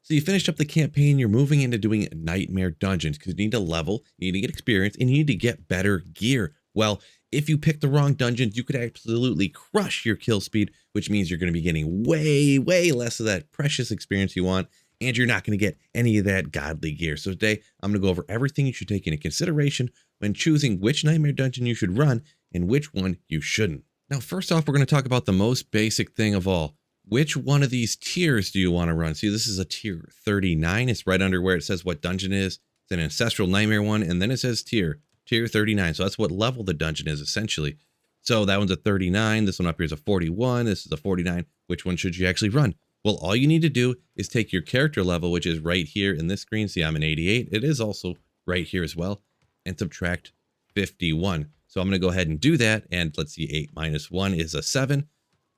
So you finished up the campaign, you're moving into doing nightmare dungeons because you need to level, you need to get experience, and you need to get better gear. Well, if you pick the wrong dungeons, you could absolutely crush your kill speed, which means you're going to be getting way, way less of that precious experience you want, and you're not going to get any of that godly gear. So today, I'm going to go over everything you should take into consideration when choosing which nightmare dungeon you should run and which one you shouldn't. Now, first off, we're going to talk about the most basic thing of all. Which one of these tiers do you want to run? See, this is a tier 39. It's right under where it says what dungeon it is. It's an ancestral nightmare one, and then it says tier 39. So that's what level the dungeon is essentially. So that one's a 39. This one up here is a 41. This is a 49. Which one should you actually run? Well, all you need to do is take your character level, which is right here in this screen. See, I'm an 88. It is also right here as well, and subtract 51. So I'm going to go ahead and do that. And let's see, 8 minus 1 is a 7.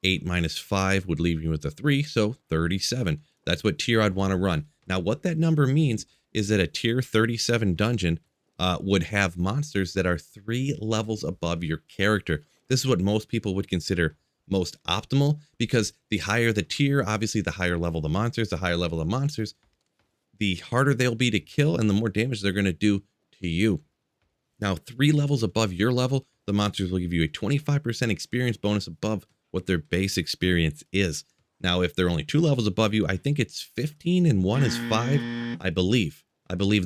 8 minus 5 would leave you with a 3, so 37. That's what tier I'd want to run. Now, what that number means is that a tier 37 dungeon would have monsters that are 3 levels above your character. This is what most people would consider most optimal, because the higher the tier, obviously the higher level the monsters, the harder they'll be to kill and the more damage they're going to do to you. Now, 3 levels above your level, the monsters will give you a 25% experience bonus above what their base experience is. Now, if they're only 2 levels above you, I think it's 15 and 1 is 5. I believe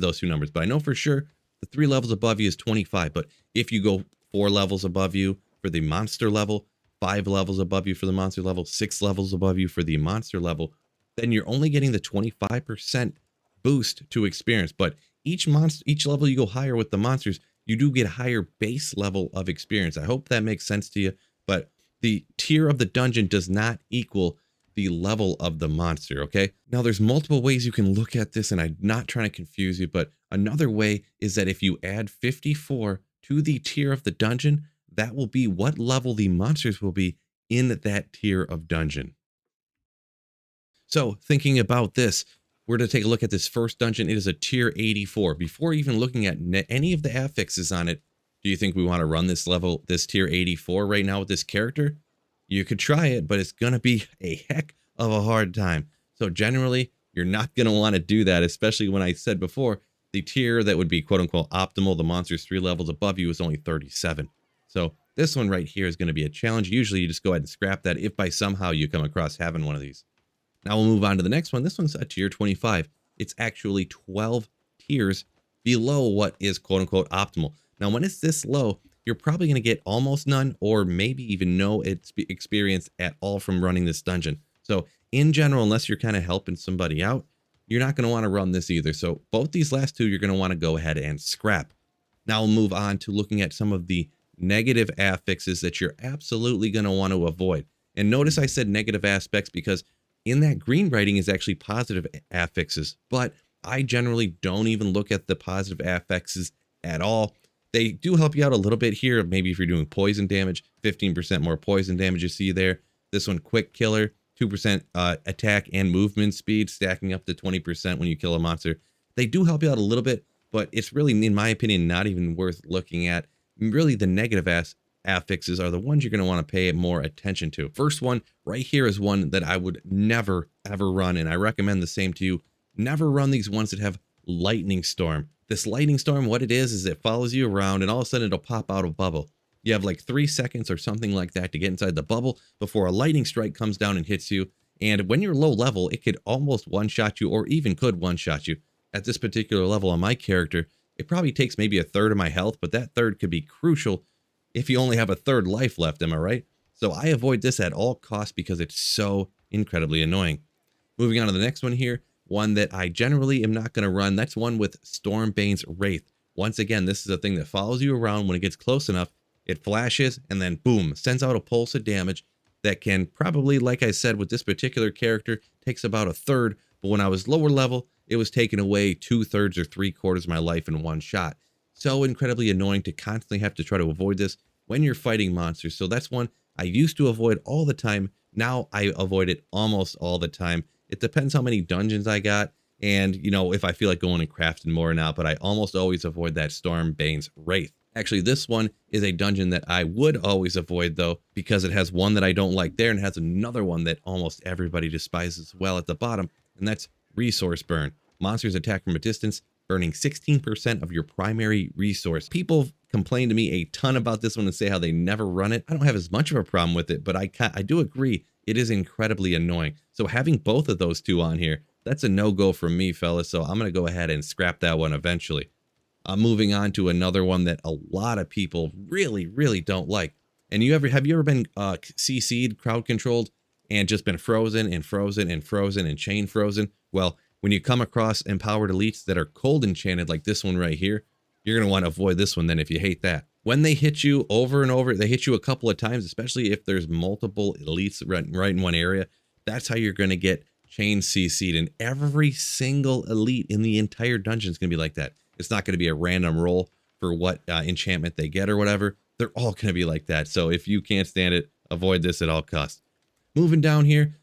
those 2 numbers, but I know for sure the 3 levels above you is 25. But if you go 4 levels above you for the monster level, 5 levels above you for the monster level, 6 levels above you for the monster level, then you're only getting the 25% boost to experience. But each level you go higher with the monsters, you do get a higher base level of experience. I hope that makes sense to you, but the tier of the dungeon does not equal the level of the monster, okay? Now, there's multiple ways you can look at this, and I'm not trying to confuse you, but another way is that if you add 54 to the tier of the dungeon, that will be what level the monsters will be in that tier of dungeon. So, thinking about this, we're going to take a look at this first dungeon. It is a tier 84. Before even looking at any of the affixes on it, do you think we want to run this level, this tier 84 right now with this character? You could try it, but it's going to be a heck of a hard time. So generally, you're not going to want to do that, especially when I said before, the tier that would be quote unquote optimal, the monsters 3 levels above you, is only 37. So this one right here is going to be a challenge. Usually you just go ahead and scrap that if by somehow you come across having one of these. Now we'll move on to the next one. This one's a tier 25. It's actually 12 tiers below what is quote unquote optimal. Now, when it's this low, you're probably going to get almost none or maybe even no experience at all from running this dungeon. So in general, unless you're kind of helping somebody out, you're not going to want to run this either. So both these last two, you're going to want to go ahead and scrap. Now we'll move on to looking at some of the negative affixes that you're absolutely going to want to avoid. And notice I said negative aspects because in that green writing is actually positive affixes, but I generally don't even look at the positive affixes at all. They do help you out a little bit here. Maybe if you're doing poison damage, 15% more poison damage you see there. This one, quick killer, 2% attack and movement speed, stacking up to 20% when you kill a monster. They do help you out a little bit, but it's really, in my opinion, not even worth looking at. Really, the negative affixes are the ones you're going to want to pay more attention to. First one right here is one that I would never, ever run, and I recommend the same to you. Never run these ones that have lightning storm. This lightning storm, what it is it follows you around and all of a sudden it'll pop out a bubble. You have like 3 seconds or something like that to get inside the bubble before a lightning strike comes down and hits you. And when you're low level, it could almost one-shot you or even could one-shot you. At this particular level on my character, it probably takes maybe a third of my health, but that third could be crucial if you only have a third life left, am I right? So I avoid this at all costs because it's so incredibly annoying. Moving on to the next one here. One that I generally am not going to run. That's one with Stormbane's Wraith. Once again, this is a thing that follows you around. When it gets close enough, it flashes and then boom, sends out a pulse of damage that can probably, like I said, with this particular character, takes about a third. But when I was lower level, it was taking away 2/3 or 3/4 of my life in one shot. So incredibly annoying to constantly have to try to avoid this when you're fighting monsters. So that's one I used to avoid all the time. Now I avoid it almost all the time. It depends how many dungeons I got and, you know, if I feel like going and crafting more or not, but I almost always avoid that Stormbane's Wraith. Actually, this one is a dungeon that I would always avoid, though, because it has one that I don't like there and has another one that almost everybody despises as well at the bottom, and that's Resource burn. Monsters attack from a distance, burning 16% of your primary resource. People complain to me a ton about this one and say how they never run it. I don't have as much of a problem with it, but I do agree it is incredibly annoying. So having both of those two on here, that's a no-go from me, fellas. So I'm going to go ahead and scrap that one eventually. Moving on to another one that a lot of people really, really don't like. And have you ever been CC'd, crowd controlled, and just been frozen and frozen and frozen and chain frozen? Well, when you come across empowered elites that are cold enchanted like this one right here, you're going to want to avoid this one then if you hate that. When they hit you over and over, they hit you a couple of times, especially if there's multiple elites right in one area, that's how you're going to get chain CC'd. And every single elite in the entire dungeon is going to be like that. It's not going to be a random roll for what enchantment they get or whatever. They're all going to be like that. So if you can't stand it, avoid this at all costs. Moving down here,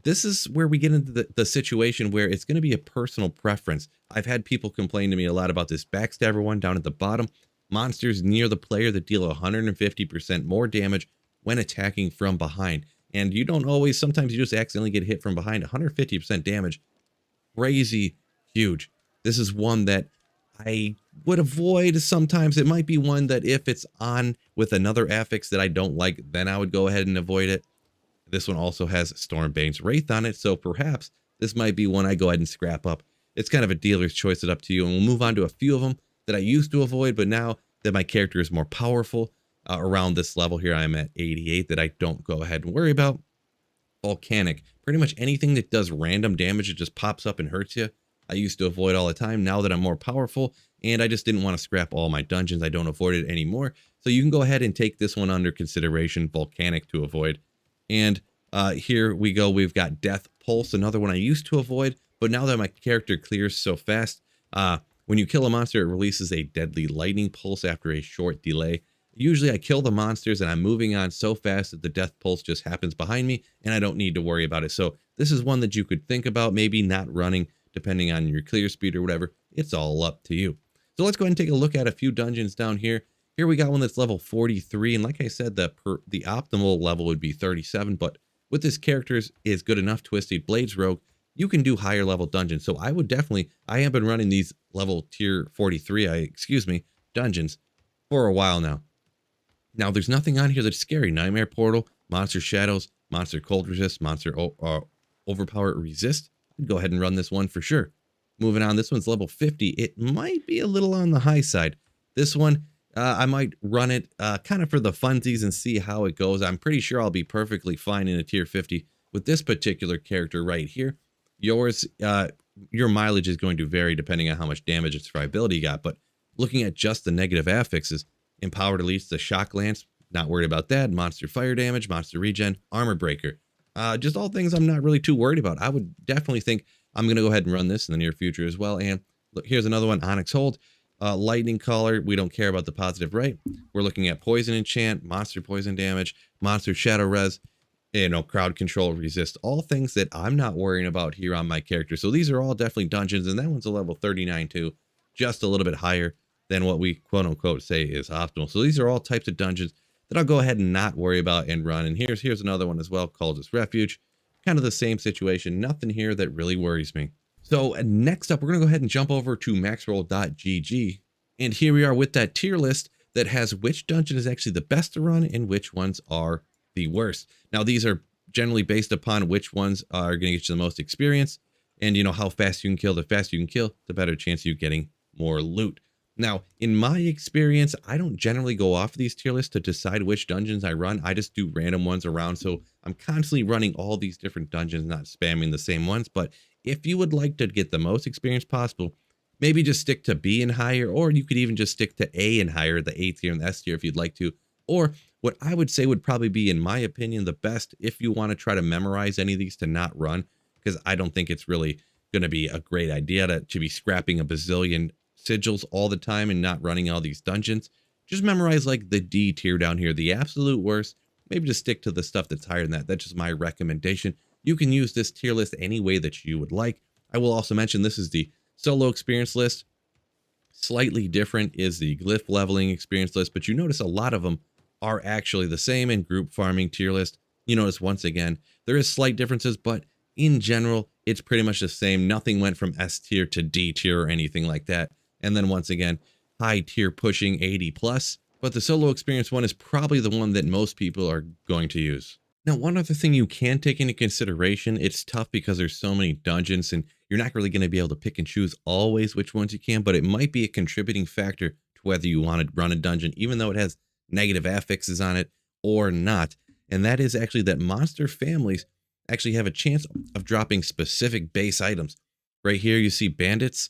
this is where we get into the situation where it's going to be a personal preference. I've had people complain to me a lot about this backstabber one down at the bottom. Monsters near the player that deal 150% more damage when attacking from behind. And you don't always, sometimes you just accidentally get hit from behind. 150% damage, crazy huge. This is one that I would avoid sometimes. It might be one that if it's on with another affix that I don't like, then I would go ahead and avoid it. This one also has Stormbane's Wraith on it, so perhaps this might be one I go ahead and scrap up. It's kind of a dealer's choice, it's up to you, and we'll move on to a few of them that I used to avoid, but now that my character is more powerful, around this level here, I'm at 88, that I don't go ahead and worry about. Volcanic. Pretty much anything that does random damage, it just pops up and hurts you. I used to avoid all the time. Now that I'm more powerful, and I just didn't want to scrap all my dungeons, I don't avoid it anymore. So you can go ahead and take this one under consideration, Volcanic, to avoid. And here we go. We've got Death Pulse, another one I used to avoid, but now that my character clears so fast, when you kill a monster, it releases a deadly lightning pulse after a short delay. Usually I kill the monsters and I'm moving on so fast that the Death Pulse just happens behind me and I don't need to worry about it. So this is one that you could think about maybe not running depending on your clear speed or whatever. It's all up to you. So let's go ahead and take a look at a few dungeons down here. Here we got one that's level 43, and like I said, the optimal level would be 37, but with this character is good enough, Twisted Blades Rogue, you can do higher level dungeons. So I would definitely, I have been running these level tier 43, dungeons for a while now. Now there's nothing on here that's scary. Nightmare Portal, Monster Shadows, Monster Cold Resist, Monster Overpower Resist. I'd go ahead and run this one for sure. Moving on, this one's level 50. It might be a little on the high side. This one, I might run it kind of for the funsies and see how it goes. I'm pretty sure I'll be perfectly fine in a tier 50 with this particular character right here. Your mileage is going to vary depending on how much damage and survivability you got, but looking at just the negative affixes, Empowered Elites, the Shock Lance, not worried about that. Monster Fire Damage, Monster Regen, Armor Breaker. Just all things I'm not really too worried about. I would definitely think I'm going to go ahead and run this in the near future as well. And look, here's another one, Onyx Hold. Lightning Caller, we don't care about the positive, right? We're looking at Poison Enchant, Monster Poison Damage, Monster Shadow Res, Crowd Control, Resist, all things that I'm not worrying about here on my character. So these are all definitely dungeons, and that one's a level 39 too, just a little bit higher than what we quote-unquote say is optimal. So these are all types of dungeons that I'll go ahead and not worry about and run. And here's another one as well, Cultist Refuge. Kind of the same situation, nothing here that really worries me. So next up, we're going to go ahead and jump over to maxroll.gg. And here we are with that tier list that has which dungeon is actually the best to run and which ones are the worst. Now, these are generally based upon which ones are going to get you the most experience. And, how fast you can kill. The faster you can kill, the better chance of you getting more loot. Now, in my experience, I don't generally go off these tier lists to decide which dungeons I run. I just do random ones around. So I'm constantly running all these different dungeons, not spamming the same ones. But if you would like to get the most experience possible, maybe just stick to B and higher, or you could even just stick to A and higher, the A tier and the S tier if you'd like to. Or what I would say would probably be, in my opinion, the best if you want to try to memorize any of these to not run, because I don't think it's really going to be a great idea to be scrapping a bazillion sigils all the time and not running all these dungeons. Just memorize like the D tier down here, the absolute worst. Maybe just stick to the stuff that's higher than that. That's just my recommendation. You can use this tier list any way that you would like. I will also mention this is the solo experience list. Slightly different is the glyph leveling experience list, but you notice a lot of them are actually the same in group farming tier list. You notice once again, there is slight differences, but in general, it's pretty much the same. Nothing went from S tier to D tier or anything like that. And then once again, high tier pushing 80 plus. But the solo experience one is probably the one that most people are going to use. Now, one other thing you can take into consideration, it's tough because there's so many dungeons and you're not really going to be able to pick and choose always which ones you can, but it might be a contributing factor to whether you want to run a dungeon, even though it has negative affixes on it or not. And that is actually that monster families actually have a chance of dropping specific base items. Right here, you see bandits.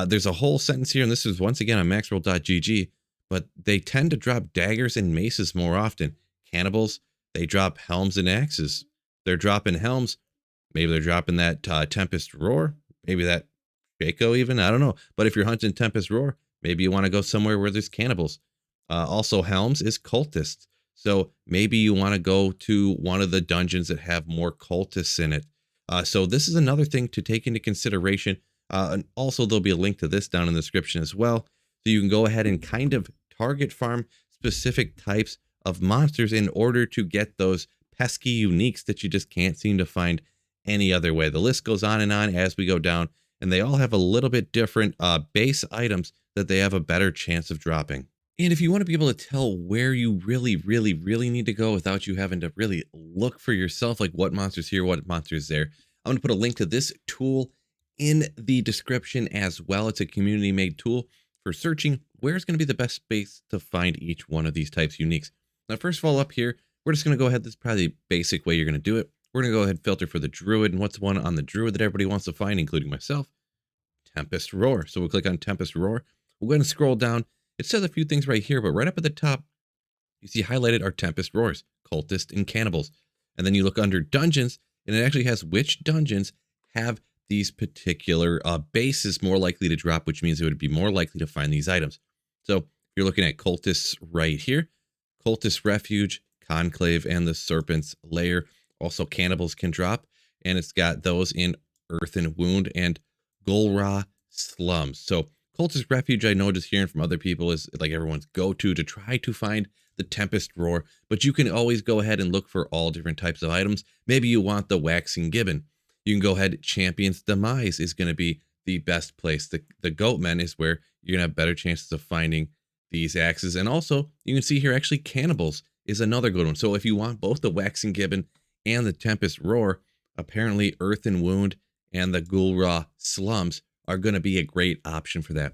There's a whole sentence here, and this is once again on maxroll.gg, but they tend to drop daggers and maces more often. Cannibals, they drop helms and axes. They're dropping helms. Maybe they're dropping that Tempest Roar. Maybe that Shaco even. I don't know. But if you're hunting Tempest Roar, maybe you want to go somewhere where there's cannibals. Also, helms is cultists. So maybe you want to go to one of the dungeons that have more cultists in it. So this is another thing to take into consideration. And also, there'll be a link to this down in the description as well. So you can go ahead and kind of target farm specific types of monsters in order to get those pesky uniques that you just can't seem to find any other way. The list goes on and on as we go down, and they all have a little bit different base items that they have a better chance of dropping. And if you want to be able to tell where you really need to go without you having to really look for yourself, like what monster's here, what monster's there, I'm going to put a link to this tool in the description as well. It's a community made tool for searching where's going to be the best space to find each one of these types uniques. Now, first of all, up here, we're just going to go ahead. This is probably the basic way you're going to do it. We're going to go ahead and filter for the Druid. And what's one on the Druid that everybody wants to find, including myself? Tempest Roar. So we'll click on Tempest Roar. We're going to scroll down. It says a few things right here, but right up at the top, you see highlighted are Tempest Roars, Cultist, and Cannibals. And then you look under Dungeons, and it actually has which dungeons have these particular bases more likely to drop, which means it would be more likely to find these items. So if you're looking at Cultists right here, Cultist Refuge, Conclave, and the Serpent's Lair. Also, Cannibals can drop, and it's got those in Earthen Wound and Golra Slums. So Cultist Refuge, I know just hearing from other people, is like everyone's go-to to try to find the Tempest Roar, but you can always go ahead and look for all different types of items. Maybe you want the Waxing Gibbon. You can go ahead. Champion's Demise is going to be the best place. The Goatmen is where you're going to have better chances of finding these axes. And also, you can see here, actually, Cannibals is another good one. So if you want both the Waxing Gibbon and the Tempest Roar, apparently Earthen Wound and the Golra Slums are going to be a great option for that.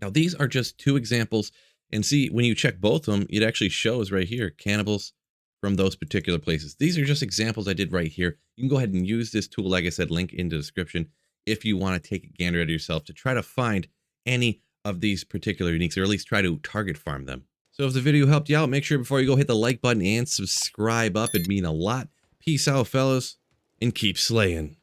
Now, these are just two examples. And see, when you check both of them, it actually shows right here, Cannibals from those particular places. These are just examples I did right here. You can go ahead and use this tool, like I said, link in the description, if you want to take a gander at it yourself to try to find any of these particular uniques, or at least try to target farm them. So if the video helped you out, make sure before you go hit the like button and subscribe up. It'd mean a lot. Peace out, fellas, and keep slaying.